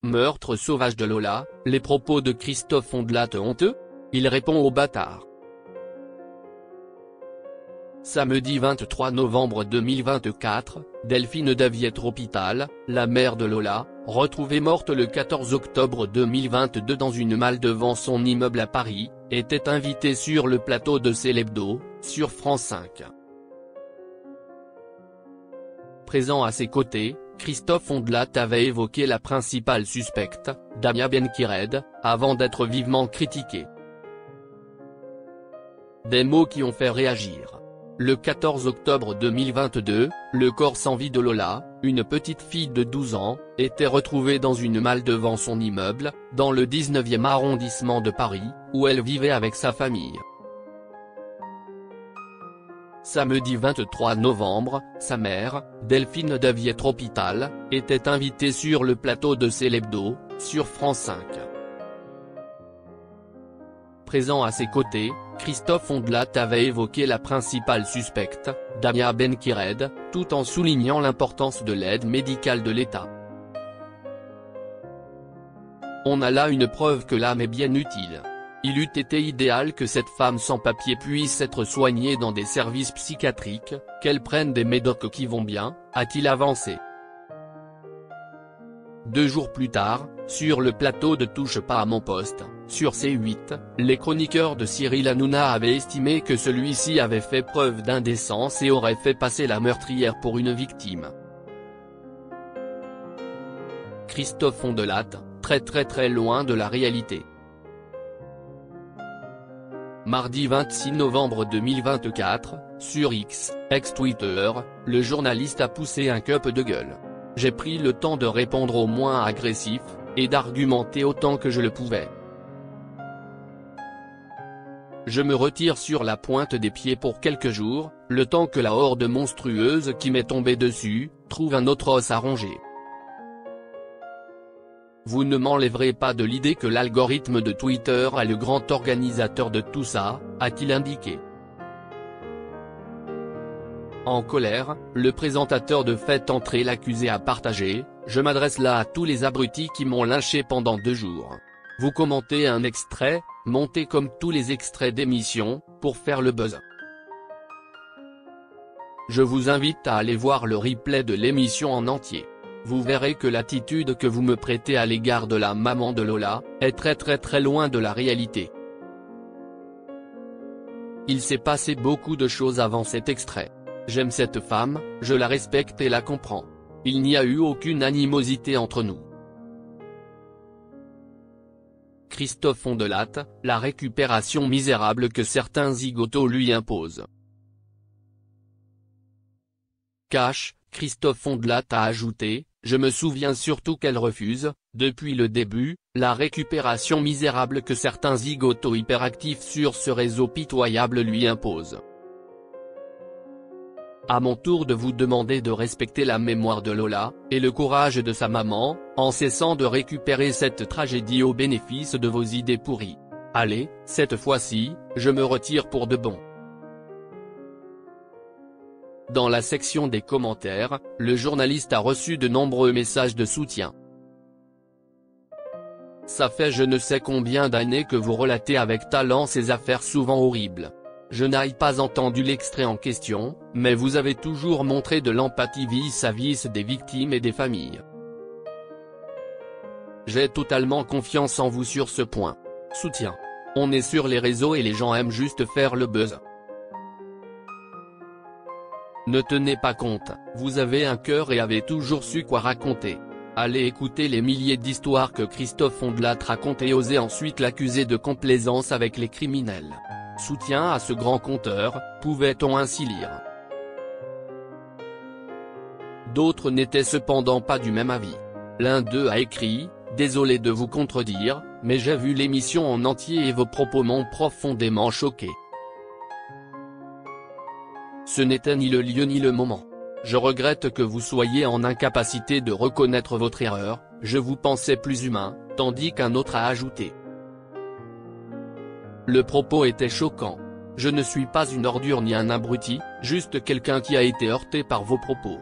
Meurtre sauvage de Lola, les propos de Christophe Ondelat honteux? Il répond au bâtard. Samedi 23 novembre 2024, Delphine Daviet-Hôpital, la mère de Lola, retrouvée morte le 14 octobre 2022 dans une malle devant son immeuble à Paris, était invitée sur le plateau de C'est l'Hebdo, sur France 5. Présent à ses côtés, Christophe Ondelat avait évoqué la principale suspecte, Damia Benkired, avant d'être vivement critiqué. Des mots qui ont fait réagir. Le 14 octobre 2022, le corps sans vie de Lola, une petite fille de 12 ans, était retrouvé dans une malle devant son immeuble, dans le 19e arrondissement de Paris, où elle vivait avec sa famille. Samedi 23 novembre, sa mère, Delphine Daviet-Hôpital, était invitée sur le plateau de C'est l'Hebdo, sur France 5. Présent à ses côtés, Christophe Ondelat avait évoqué la principale suspecte, Damia Benkired, tout en soulignant l'importance de l'aide médicale de l'État. On a là une preuve que l'âme est bien utile. Il eût été idéal que cette femme sans papier puisse être soignée dans des services psychiatriques, qu'elle prenne des médocs qui vont bien, a-t-il avancé. 2 jours plus tard, sur le plateau de Touche pas à mon poste, sur C8, les chroniqueurs de Cyril Hanouna avaient estimé que celui-ci avait fait preuve d'indécence et aurait fait passer la meurtrière pour une victime. Christophe Ondelat, très loin de la réalité. Mardi 26 novembre 2024, sur X, ex-Twitter, le journaliste a poussé un coup de gueule. J'ai pris le temps de répondre au moins agressif, et d'argumenter autant que je le pouvais. Je me retire sur la pointe des pieds pour quelques jours, le temps que la horde monstrueuse qui m'est tombée dessus, trouve un autre os à ronger. Vous ne m'enlèverez pas de l'idée que l'algorithme de Twitter est le grand organisateur de tout ça, a-t-il indiqué. En colère, le présentateur de Faites entrer l'accusé a partagé « Je m'adresse là à tous les abrutis qui m'ont lynché pendant 2 jours. Vous commentez un extrait, montez comme tous les extraits d'émissions, pour faire le buzz. Je vous invite à aller voir le replay de l'émission en entier. Vous verrez que l'attitude que vous me prêtez à l'égard de la maman de Lola, est très loin de la réalité. Il s'est passé beaucoup de choses avant cet extrait. J'aime cette femme, je la respecte et la comprends. Il n'y a eu aucune animosité entre nous. » Christophe Ondelat, la récupération misérable que certains zigotos lui imposent. Cash, Christophe Ondelat a ajouté, je me souviens surtout qu'elle refuse, depuis le début, la récupération misérable que certains zigotos hyperactifs sur ce réseau pitoyable lui imposent. À mon tour de vous demander de respecter la mémoire de Lola, et le courage de sa maman, en cessant de récupérer cette tragédie au bénéfice de vos idées pourries. Allez, cette fois-ci, je me retire pour de bon. Dans la section des commentaires, le journaliste a reçu de nombreux messages de soutien. Ça fait je ne sais combien d'années que vous relatez avec talent ces affaires souvent horribles. Je n'ai pas entendu l'extrait en question, mais vous avez toujours montré de l'empathie vis-à-vis des victimes et des familles. J'ai totalement confiance en vous sur ce point. Soutien. On est sur les réseaux et les gens aiment juste faire le buzz. Ne tenez pas compte, vous avez un cœur et avez toujours su quoi raconter. Allez écouter les milliers d'histoires que Christophe Ondelat raconte et osez ensuite l'accuser de complaisance avec les criminels. Soutien à ce grand conteur, pouvait-on ainsi lire. D'autres n'étaient cependant pas du même avis. L'un d'eux a écrit « Désolé de vous contredire, mais j'ai vu l'émission en entier et vos propos m'ont profondément choqué. Ce n'était ni le lieu ni le moment. Je regrette que vous soyez en incapacité de reconnaître votre erreur, je vous pensais plus humain », tandis qu'un autre a ajouté. Le propos était choquant. Je ne suis pas une ordure ni un abruti, juste quelqu'un qui a été heurté par vos propos.